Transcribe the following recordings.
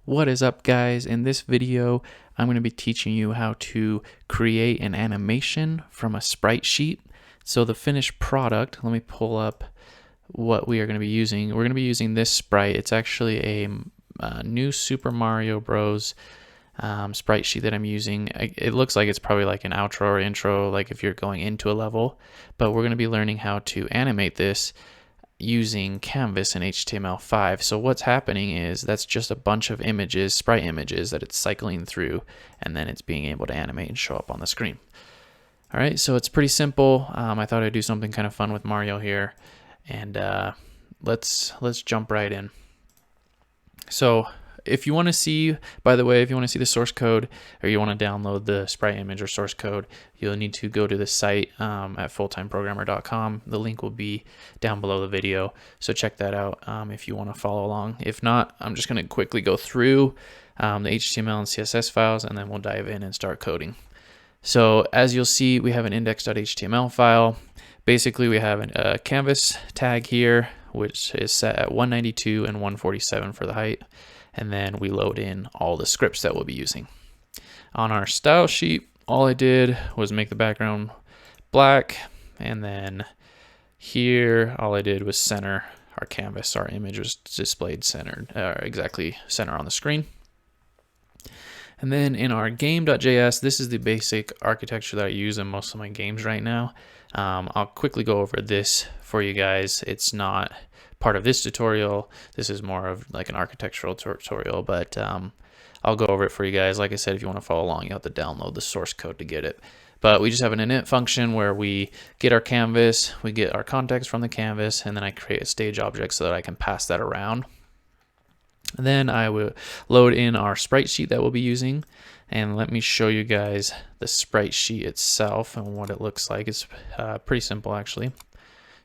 What is up, guys? In this video, I'm going to be teaching you how to create an animation from a sprite sheet. So the finished product, let me pull up what we are going to be using. We're going to be using this sprite. It's actually a new Super Mario Bros. Sprite sheet that I'm using. It looks like it's probably like an outro or intro, like if you're going into a level, but we're going to be learning how to animate this using Canvas and HTML5. So what's happening is that's just a bunch of images, sprite images that it's cycling through, and then it's being able to animate and show up on the screen. All right, so it's pretty simple. I thought I'd do something kind of fun with Mario here, and let's jump right in. So if you want to see, by the way, if you want to see the source code or you want to download the sprite image or source code, you'll need to go to the site at fulltimeprogrammer.com. The link will be down below the video, so check that out if you want to follow along. If not, I'm just going to quickly go through the HTML and CSS files, and then we'll dive in and start coding. So as you'll see, we have an index.html file. Basically, we have a canvas tag here, which is set at 192 and 147 for the height. And then we load in all the scripts that we'll be using. On our style sheet, all I did was make the background black, and then here all I did was center our canvas. Our image was displayed centered, exactly center on the screen. And then in our game.js, this is the basic architecture that I use in most of my games right now. I'll quickly go over this for you guys. It's not part of this tutorial. This is more of like an architectural tutorial, but I'll go over it for you guys. Like I said, if you want to follow along, you have to download the source code to get it. But we just have an init function where we get our canvas, we get our context from the canvas, and then I create a stage object so that I can pass that around. And then I will load in our sprite sheet that we'll be using. And let me show you guys the sprite sheet itself and what it looks like. It's pretty simple, actually.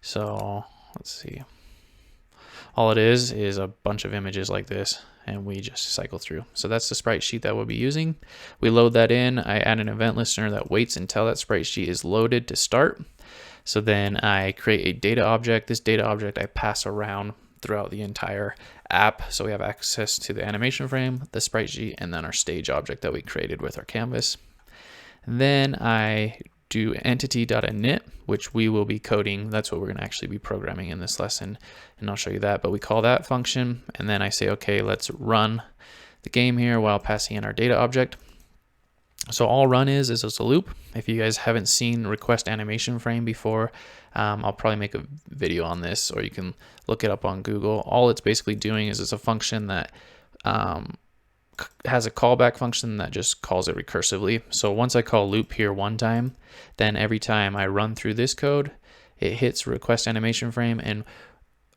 So let's see. All it is a bunch of images like this, and we just cycle through. So that's the sprite sheet that we'll be using. We load that in. I add an event listener that waits until that sprite sheet is loaded to start. So then I create a data object. This data object I pass around throughout the entire app. So we have access to the animation frame, the sprite sheet, and then our stage object that we created with our canvas. And then I do entity.init, which we will be coding. That's what we're going to actually be programming in this lesson, and I'll show you that. But we call that function, and then I say, okay, let's run the game here while passing in our data object. So all run is just a loop. If you guys haven't seen request animation frame before, I'll probably make a video on this, or you can look it up on Google. All it's basically doing is it's a function that has a callback function that just calls it recursively. So once I call loop here one time, then every time I run through this code, it hits request animation frame, and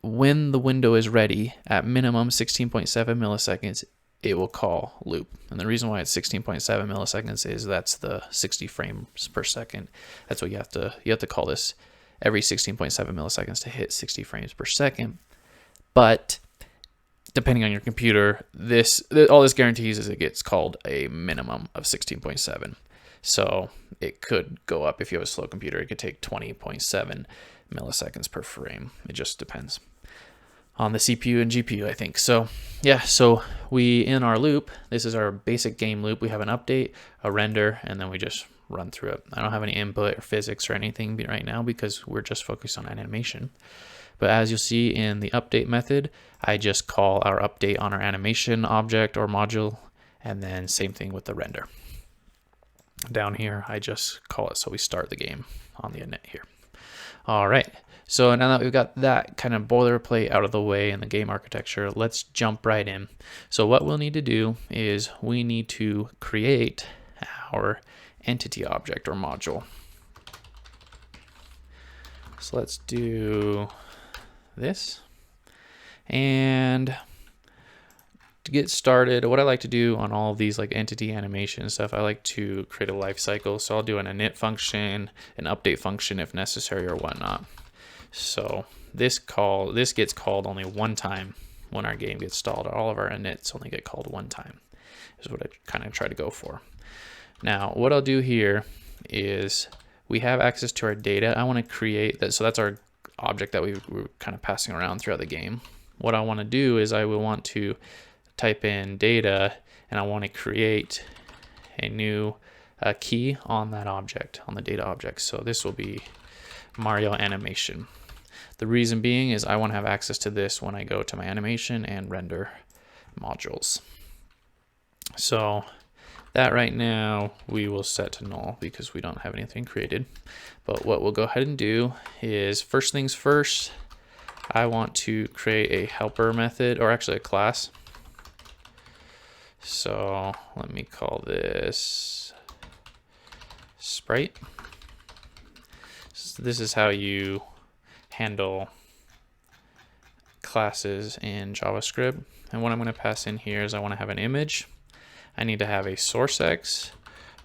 when the window is ready at minimum 16.7 milliseconds, it will call loop. And the reason why it's 16.7 milliseconds is that's the 60 frames per second. That's what you have to call this every 16.7 milliseconds to hit 60 frames per second. But depending on your computer, all this guarantees is it gets called a minimum of 16.7. So it could go up. If you have a slow computer, it could take 20.7 milliseconds per frame. It just depends on the CPU and GPU, I think. So yeah, so in our loop, this is our basic game loop. We have an update, a render, and then we just run through it. I don't have any input or physics or anything right now because we're just focused on animation. But as you'll see in the update method, I just call our update on our animation object or module, and then same thing with the render. Down here, I just call it so we start the game on the init here. All right, so now that we've got that kind of boilerplate out of the way in the game architecture, let's jump right in. So what we'll need to do is we need to create our entity object or module. So let's do this. And to get started, what I like to do on all of these like entity animation stuff, I like to create a life cycle. So I'll do an init function, an update function if necessary or whatnot. So this gets called only one time when our game gets stalled. All of our inits only get called one time, is what I kind of try to go for. Now, what I'll do here is we have access to our data. I want to create that. So that's our object that we were kind of passing around throughout the game. What I want to do is I will want to type in data, and I want to create a new key on that object, on the data object. So this will be Mario Animation. The reason being is I want to have access to this when I go to my animation and render modules. So that right now we will set to null because we don't have anything created. But what we'll go ahead and do is, first things first, I want to create a helper method, or actually a class. So let me call this Sprite. So this is how you handle classes in JavaScript. And what I'm going to pass in here is I want to have an image. I need to have a source X,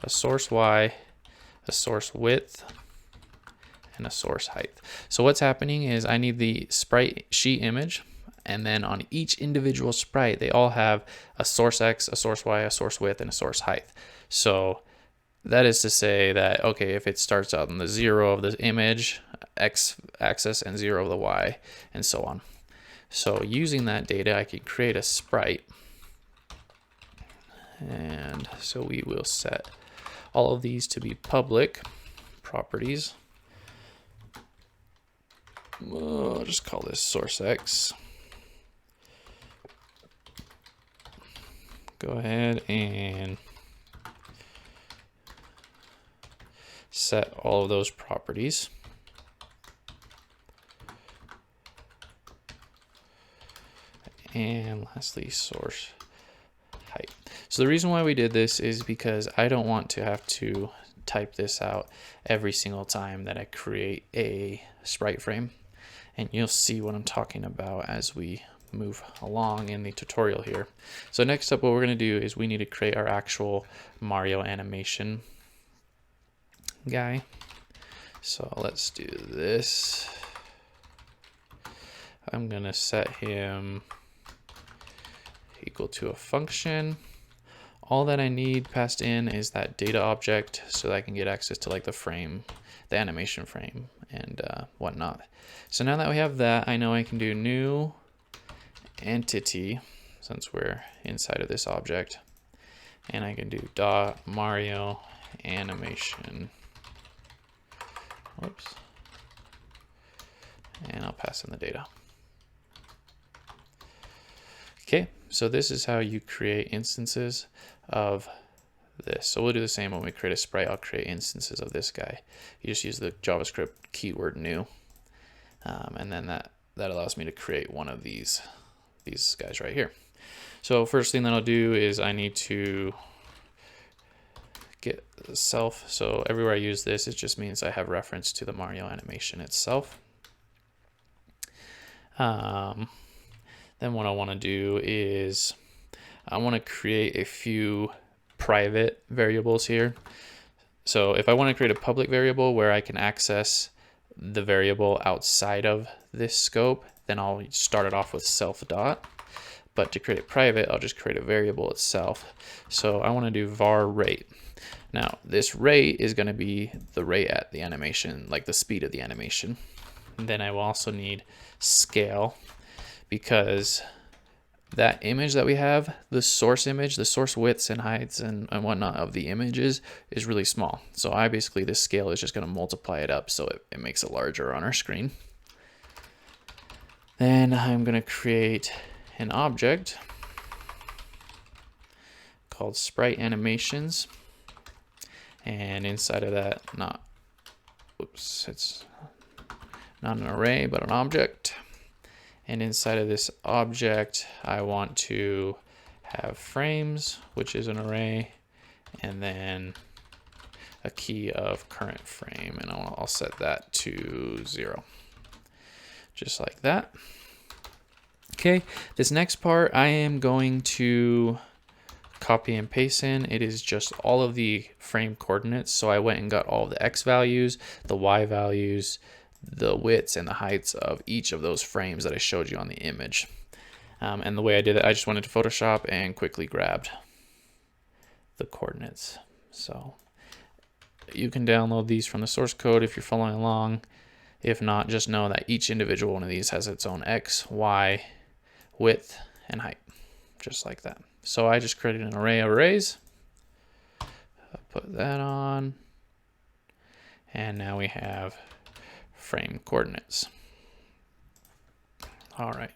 a source Y, a source width, and a source height. So what's happening is I need the sprite sheet image, and then on each individual sprite, they all have a source X, a source Y, a source width, and a source height. So that is to say that, okay, if it starts out in the 0 of the image, X axis, and 0 of the Y, and so on. So using that data, I can create a sprite. And so we will set all of these to be public properties. I'll just call this source X. Go ahead and set all of those properties. And lastly, source height. So the reason why we did this is because I don't want to have to type this out every single time that I create a sprite frame. And you'll see what I'm talking about as we move along in the tutorial here. So next up, what we're going to do is we need to create our actual Mario animation guy. So let's do this. I'm going to set him equal to a function. All that I need passed in is that data object so that I can get access to like the frame, the animation frame, and whatnot. So now that we have that, I know I can do new entity, since we're inside of this object, and I can do dot Mario animation. Whoops. And I'll pass in the data. Okay, so this is how you create instances of this. So we'll do the same when we create a sprite. I'll create instances of this guy. You just use the JavaScript keyword new, and then that allows me to create one of these guys right here. So first thing that I'll do is I need to get self. So everywhere I use this, it just means I have reference to the Mario animation itself. Then what I want to do is I want to create a few private variables here. So if I want to create a public variable where I can access the variable outside of this scope, then I'll start it off with self dot. But to create it private, I'll just create a variable itself. So I want to do var rate. Now this rate is going to be the rate at the animation, like the speed of the animation. And then I will also need scale, because that image that we have, the source image, the source widths and heights and whatnot of the images is really small. So this scale is just going to multiply it up so it makes it larger on our screen. Then I'm going to create an object called Sprite Animations. And inside of that, it's not an array, but an object. And inside of this object, I want to have frames, which is an array, and then a key of current frame. And I'll set that to 0, just like that. Okay, this next part I am going to copy and paste in. It is just all of the frame coordinates. So I went and got all the X values, the Y values, the widths and the heights of each of those frames that I showed you on the image. And the way I did it, I just went into Photoshop and quickly grabbed the coordinates. So you can download these from the source code if you're following along. If not, just know that each individual one of these has its own X, Y, width, and height, just like that. So I just created an array of arrays. I'll put that on. And now we have frame coordinates. All right.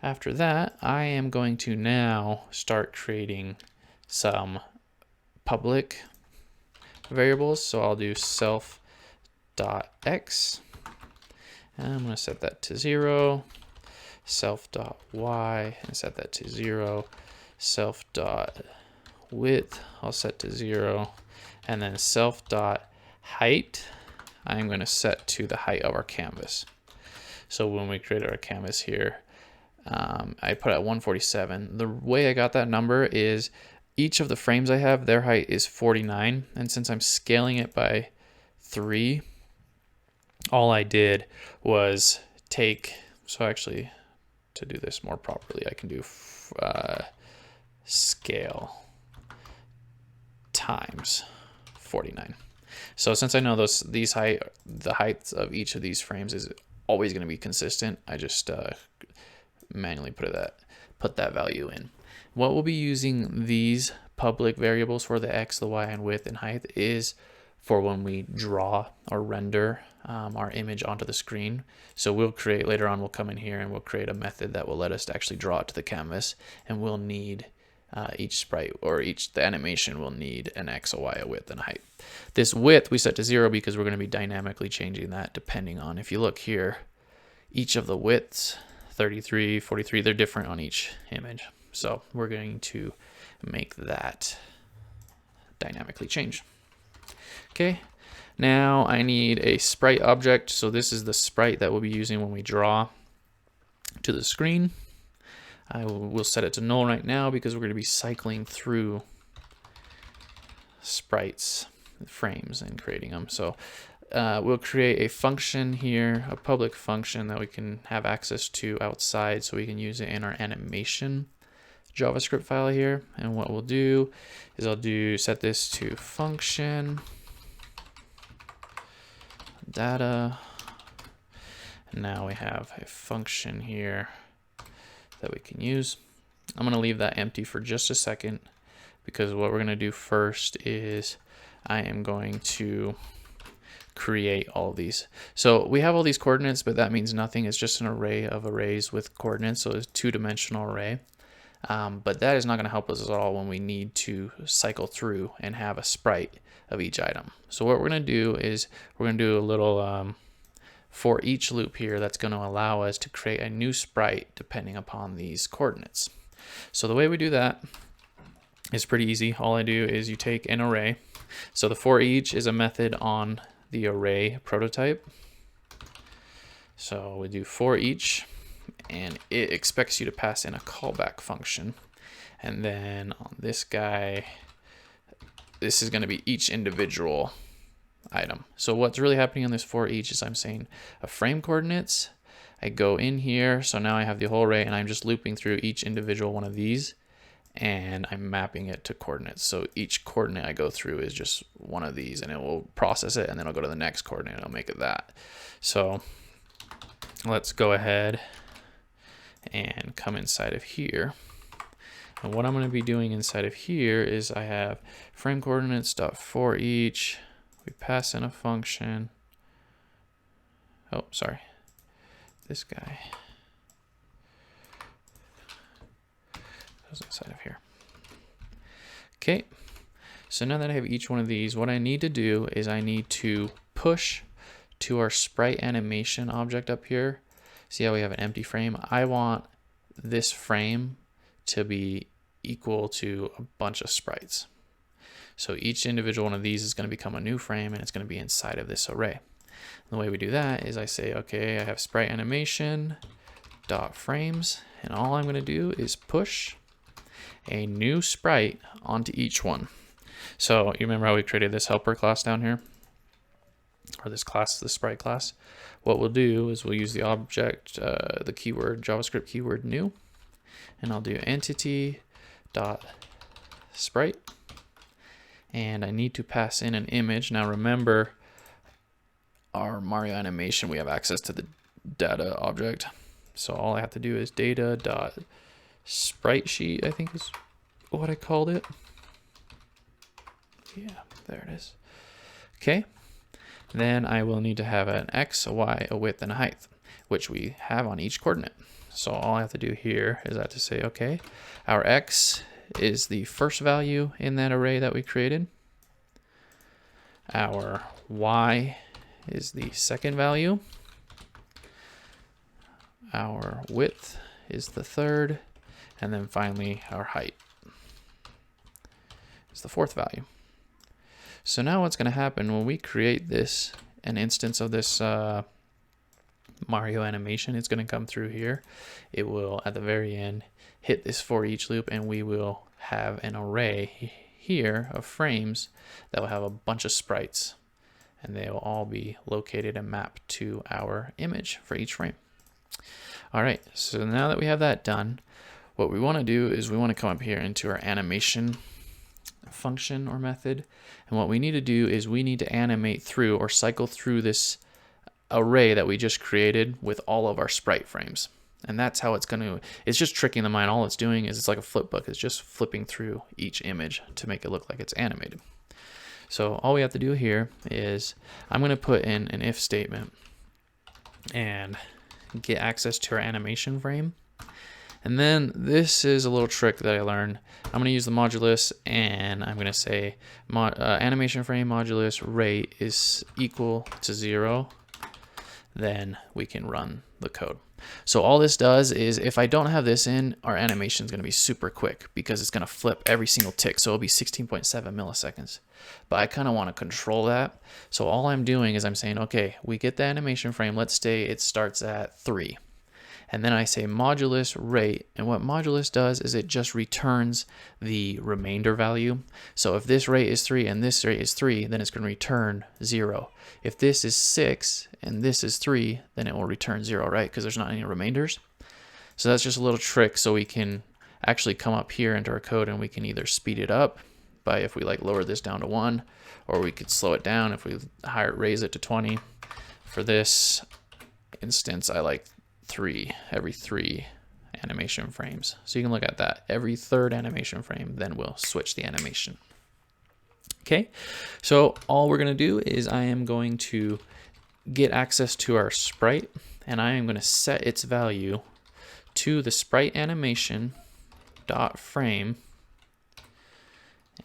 After that, I am going to now start creating some public variables. So I'll do self.x, and I'm going to set that to 0, self.y, and set that to 0, self.width, I'll set to 0, and then self.height, I'm going to set to the height of our canvas. So when we create our canvas here, I put at 147. The way I got that number is each of the frames I have, their height is 49. And since I'm scaling it by 3, all I did was take, so actually to do this more properly, I can do scale times 49. So since I know the heights of each of these frames is always going to be consistent, I just manually put that value in. What we'll be using these public variables for, the X, the Y, and width and height, is for when we draw or render our image onto the screen. So we'll create, later on we'll come in here and we'll create a method that will let us to actually draw it to the canvas, and we'll need each sprite or the animation will need an X, a Y, a width, and a height. This width we set to 0 because we're going to be dynamically changing that depending on, if you look here, each of the widths, 33, 43, they're different on each image. So we're going to make that dynamically change. Okay, now I need a sprite object. So this is the sprite that we'll be using when we draw to the screen. We'll set it to null right now because we're going to be cycling through sprites, frames, and creating them. So we'll create a function here, a public function that we can have access to outside, so we can use it in our animation JavaScript file here. And what we'll do is set this to function data. And now we have a function here that we can use. I'm going to leave that empty for just a second, because what we're going to do first is I am going to create all of these. So we have all these coordinates, but that means nothing. It's just an array of arrays with coordinates, so it's a two-dimensional array. But that is not going to help us at all when we need to cycle through and have a sprite of each item. So what we're going to do is we're going to do a little for each loop here that's going to allow us to create a new sprite depending upon these coordinates. So the way we do that is pretty easy. All I do is you take an array. So the for each is a method on the array prototype. So we do for each, and it expects you to pass in a callback function. And then on this guy, this is going to be each individual item. So what's really happening on this for each is I'm saying a frame coordinates, I go in here, so now I have the whole array, and I'm just looping through each individual one of these, and I'm mapping it to coordinates. So each coordinate I go through is just one of these, and it will process it, and then I'll go to the next coordinate and I'll make it that. So let's go ahead and come inside of here. And what I'm going to be doing inside of here is I have frame coordinates dot for each. We pass in a function. Oh, sorry. This guy goes inside of here. Okay. So now that I have each one of these, what I need to do is I need to push to our Sprite Animation object up here. See how we have an empty frame? I want this frame to be equal to a bunch of sprites. So each individual one of these is going to become a new frame, and it's going to be inside of this array. And the way we do that is I say, okay, I have Sprite Animation dot frames, and all I'm going to do is push a new sprite onto each one. So you remember how we created this helper class down here, or this class, the sprite class? What we'll do is we'll use the object, the keyword, JavaScript keyword new, and I'll do entity dot sprite. and I need to pass in an image. Now remember, our Mario animation, we have access to the data object. So all I have to do is data.spritesheet, I think is what I called it. Yeah, there it is. Okay. Then I will need to have an X, a Y, a width, and a height, which we have on each coordinate. So all I have to do here is I have to say, okay, our X is the first value in that array that we created. Our Y is the second value. Our width is the third. And then finally, our height is the fourth value. So now what's going to happen when we create this, an instance of this Mario animation, it's going to come through here. It will, at the very end, hit this for each loop, and we will have an array here of frames that will have a bunch of sprites, and they will all be located and mapped to our image for each frame. All right, so now that we have that done, what we want to do is we want to come up here into our animation function or method, and what we need to do is we need to animate through or cycle through this array that we just created with all of our sprite frames. And that's how it's going to, it's just tricking the mind. All it's doing is it's like a flip book. It's just flipping through each image to make it look like it's animated. So all we have to do here is I'm going to put in an if statement and get access to our animation frame. And then this is a little trick that I learned. I'm going to use the modulus, and I'm going to say animation frame modulus rate is equal to 0. Then we can run the code. So all this does is if I don't have this in, our animation is going to be super quick because it's going to flip every single tick. So it'll be 16.7 milliseconds. But I kind of want to control that. So all I'm doing is I'm saying, okay, we get the animation frame. Let's say it starts at 3. And then I say modulus rate, and what modulus does is it just returns the remainder value. So if this rate is 3 and this rate is 3, then it's going to return 0. If this is 6 and this is 3, then it will return 0, right? Because there's not any remainders. So that's just a little trick, so we can actually come up here into our code and we can either speed it up by if we like lower this down to 1, or we could slow it down if we raise it to 20. For this instance, I like every 3 animation frames. So you can look at that. Every third animation frame, then we'll switch the animation. Okay, so all we're going to do is I am going to get access to our sprite, and I am going to set its value to the sprite animation dot frame,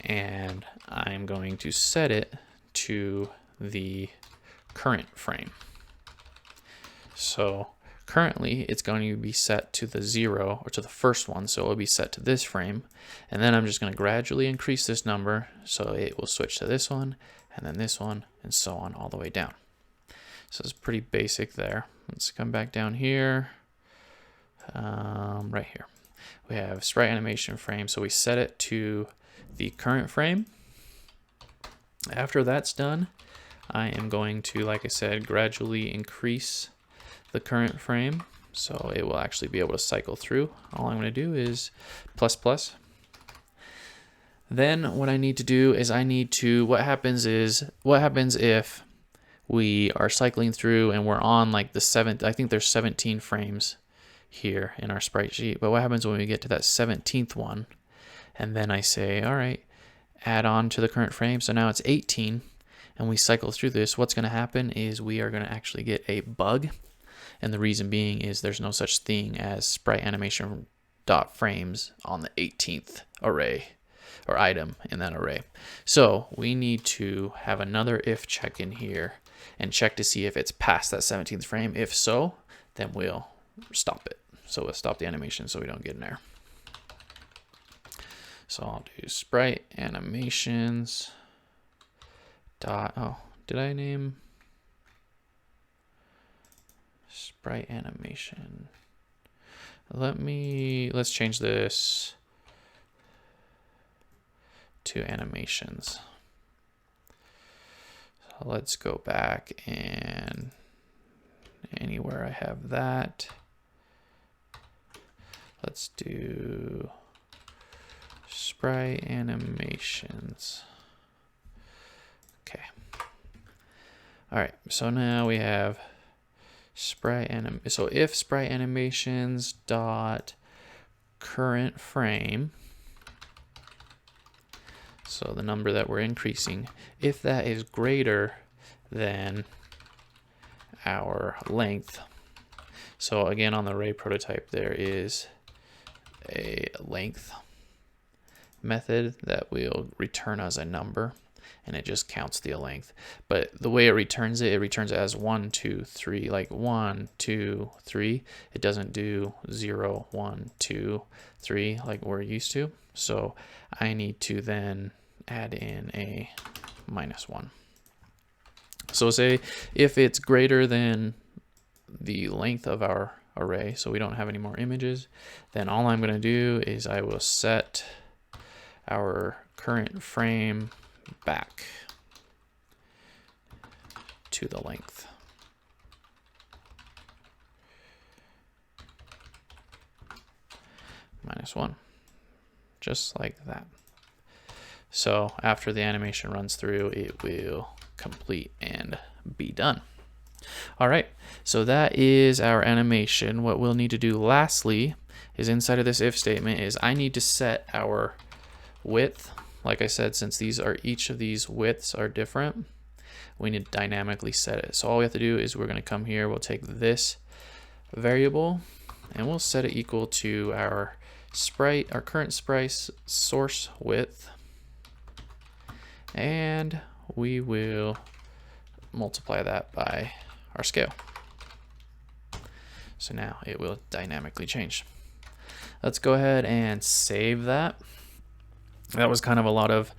and I'm going to set it to the current frame. So currently, it's going to be set to the 0 or to the first one, so it will be set to this frame. And then I'm just going to gradually increase this number, so it will switch to this one, and then this one, and so on all the way down. So it's pretty basic there. Let's come back down here. Right here. We have sprite animation frame, so we set it to the current frame. After that's done, I am going to, like I said, gradually increase the current frame, so it will actually be able to cycle through. All I'm going to do is ++. Then what I need to do is what happens if we are cycling through and we're on like the 7th, I think there's 17 frames here in our sprite sheet, but what happens when we get to that 17th one, and then I say, all right, add on to the current frame, so now it's 18, and we cycle through this, what's going to happen is we are going to actually get a bug. And the reason being is there's no such thing as sprite animation dot frames on the 18th array or item in that array. So we need to have another if check in here and check to see if it's past that 17th frame. If so, then we'll stop it. So we'll stop the animation so we don't get an error. So I'll do sprite animations dot, oh, did I name sprite animation? Let's change this to animations. So let's go back and anywhere I have that, let's do sprite animations. All right, so now we have so if sprite animations dot current frame, so the number that we're increasing, if that is greater than our length. So again, on the array prototype, there is a length method that will return as a number, and it just counts the length. But the way it returns it as 1, 2, 3, like 1, 2, 3. It doesn't do 0, 1, 2, 3 like we're used to. So I need to then add in a -1. So say if it's greater than the length of our array, so we don't have any more images, then all I'm going to do is I will set our current frame back to the length. -1, just like that. So after the animation runs through, it will complete and be done. All right, so that is our animation. What we'll need to do lastly is inside of this if statement is I need to set our width. Like I said, since each of these widths are different, we need to dynamically set it. So all we have to do is we're going to come here, we'll take this variable and we'll set it equal to our current sprite source width, and we will multiply that by our scale. So now it will dynamically change. Let's go ahead and save that. That was kind of a lot of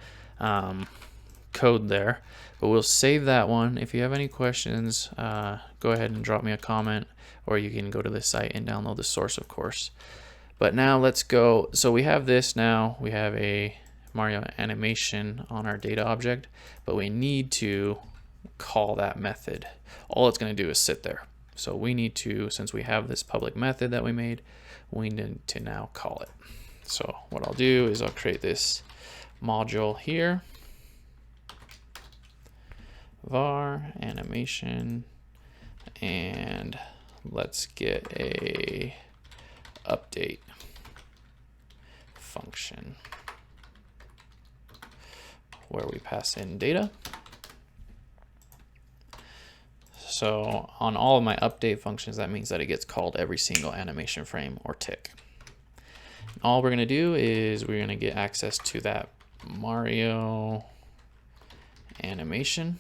code there, but we'll save that one. If you have any questions, go ahead and drop me a comment, or you can go to the site and download the source, of course. But now let's go. So we have this now. We have a Mario animation on our data object, but we need to call that method. All it's going to do is sit there. So we need to, since we have this public method that we made, we need to now call it. So what I'll do is I'll create this module here, var animation, and let's get a update function where we pass in data. So on all of my update functions, that means that it gets called every single animation frame or tick. All we're going to do is we're going to get access to that Mario animation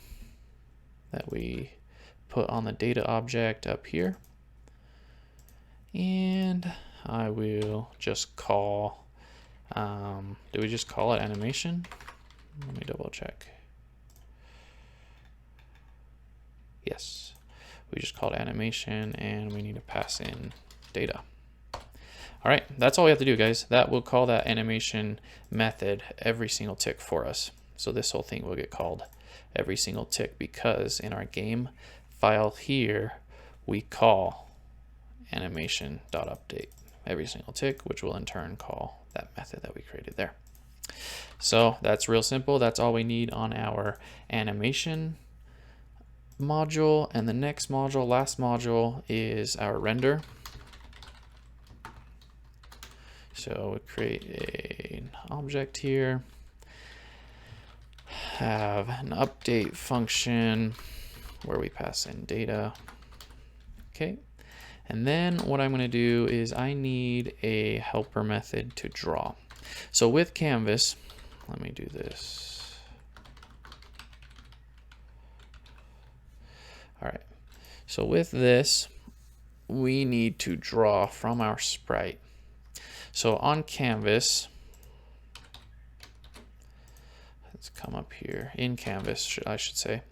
that we put on the data object up here. And I will just call, did we just call it animation? Let me double check. Yes, we just called animation and we need to pass in data. All right, that's all we have to do, guys. That will call that animation method every single tick for us. So this whole thing will get called every single tick because in our game file here, we call animation.update every single tick, which will in turn call that method that we created there. So that's real simple. That's all we need on our animation module. And the next module, last module, is our render. So we create an object here, have an update function where we pass in data. Okay. And then what I'm going to do is I need a helper method to draw. So with Canvas, let me do this. All right. So with this, we need to draw from our sprite. So on Canvas, let's come up here. In Canvas, I should say,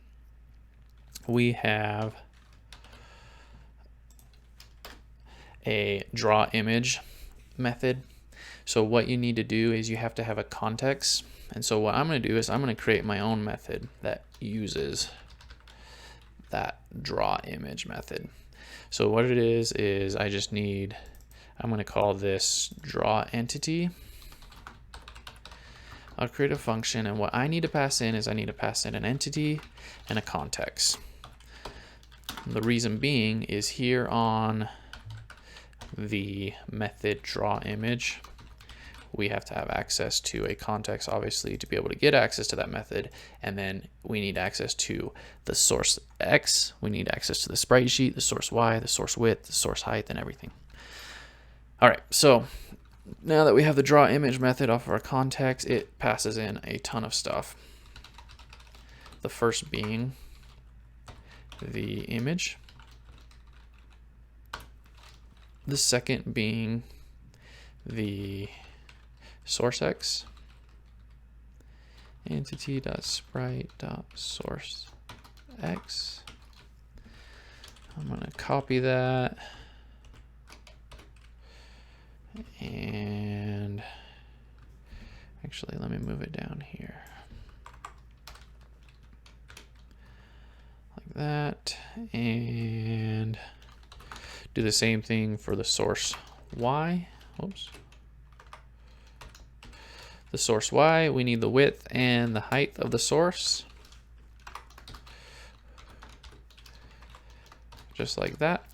we have a draw image method. So what you need to do is you have to have a context. And so what I'm going to do is I'm going to create my own method that uses that draw image method. So what it is I just need, I'm going to call this draw entity. I'll create a function, and what I need to pass in is I need to pass in an entity and a context. The reason being is here on the method draw image, we have to have access to a context, obviously, to be able to get access to that method. And then we need access to the source X. We need access to the sprite sheet, the source Y, the source width, the source height, and everything. All right, so now that we have the draw image method off of our context, it passes in a ton of stuff. The first being the image. The second being the source X, entity.sprite.source X. I'm going to copy that and actually let me move it down here like that, and do the same thing for the source Y. Oops. The source Y, we need the width and the height of the source. Just like that.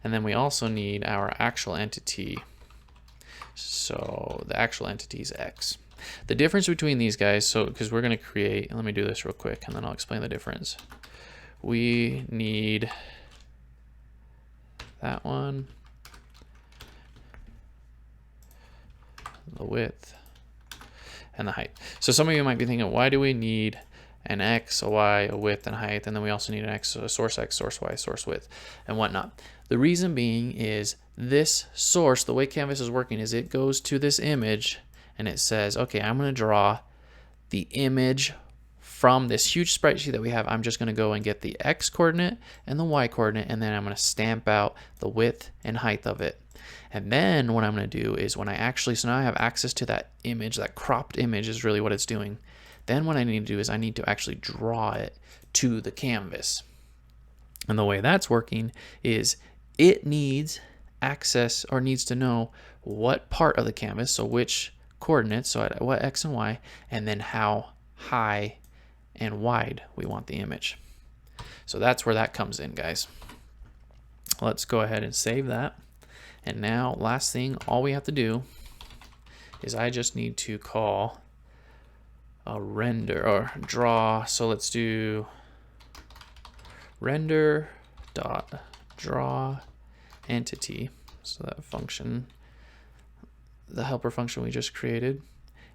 And then we also need our actual entity. So the actual entity is X. The difference between these guys, so because we're going to create, let me do this real quick and then I'll explain the difference. We need that one, the width, and the height. So some of you might be thinking, why do we need an X, a Y, a width, and a height, and then we also need an X, a source X, source Y, source width, and whatnot? The reason being is this source, the way Canvas is working is it goes to this image and it says, okay, I'm going to draw the image from this huge sprite sheet that we have. I'm just going to go and get the X coordinate and the Y coordinate, and then I'm going to stamp out the width and height of it. And then what I'm going to do is when I actually, so now I have access to that image, that cropped image is really what it's doing. Then what I need to do is I need to actually draw it to the canvas. And the way that's working is it needs access or needs to know what part of the canvas, so which coordinates, so at what X and Y, and then how high and wide we want the image. So that's where that comes in, guys. Let's go ahead and save that. And now, last thing, all we have to do is I just need to call a render or draw. So let's do render dot draw entity. So that function, the helper function we just created.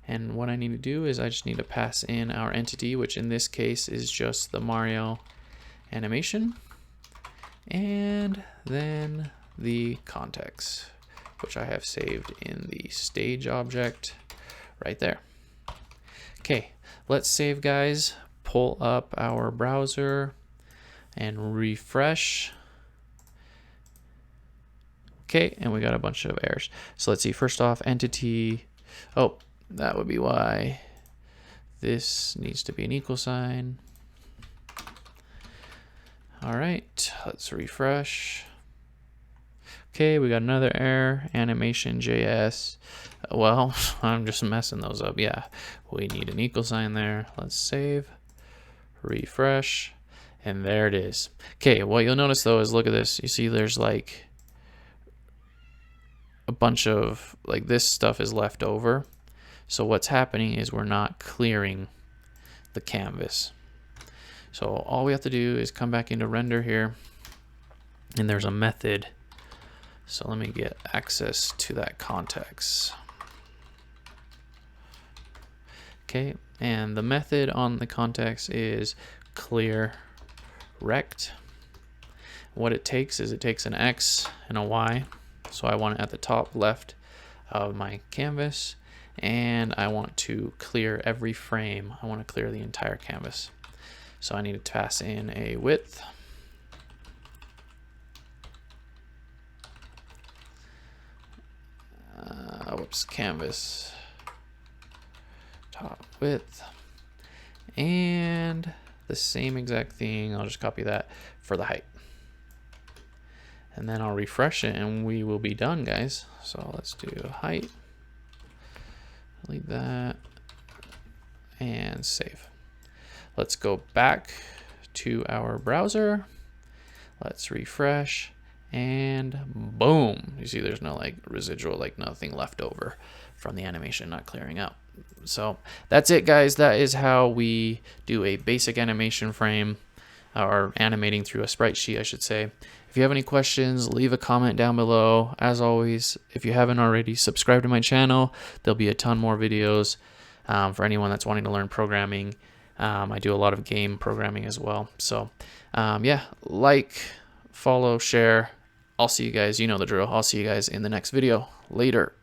And what I need to do is I just need to pass in our entity, which in this case is just the Mario animation, and then the context, which I have saved in the stage object right there. Okay, let's save, guys. Pull up our browser and refresh. Okay, and we got a bunch of errors. So let's see, first off, entity, oh, that would be why this needs to be an equal sign. All right, let's refresh. Okay, we got another error, animation.js. Well, I'm just messing those up. Yeah, we need an equal sign there. Let's save, refresh, and there it is. Okay, what you'll notice though is, look at this. You see there's like a bunch of, like, this stuff is left over. So what's happening is we're not clearing the canvas. So all we have to do is come back into render here, and there's a method. So let me get access to that context. Okay, and the method on the context is clear rect. What it takes is it takes an X and a Y. So I want it at the top left of my canvas, and I want to clear every frame. I want to clear the entire canvas. So I need to pass in a width. Whoops, canvas top width, and the same exact thing, I'll just copy that for the height, and then I'll refresh it and we will be done, guys. So let's do height, delete that, and save. Let's go back to our browser. Let's refresh, and boom. You see there's no like residual, like nothing left over from the animation not clearing out. So that's it, guys. That is how we do a basic animation frame, or animating through a sprite sheet, I should say. If you have any questions, leave a comment down below. As always, if you haven't already, subscribe to my channel. There'll be a ton more videos for anyone that's wanting to learn programming. I do a lot of game programming as well. So yeah, like, follow, share. I'll see you guys. You know the drill. I'll see you guys in the next video. Later.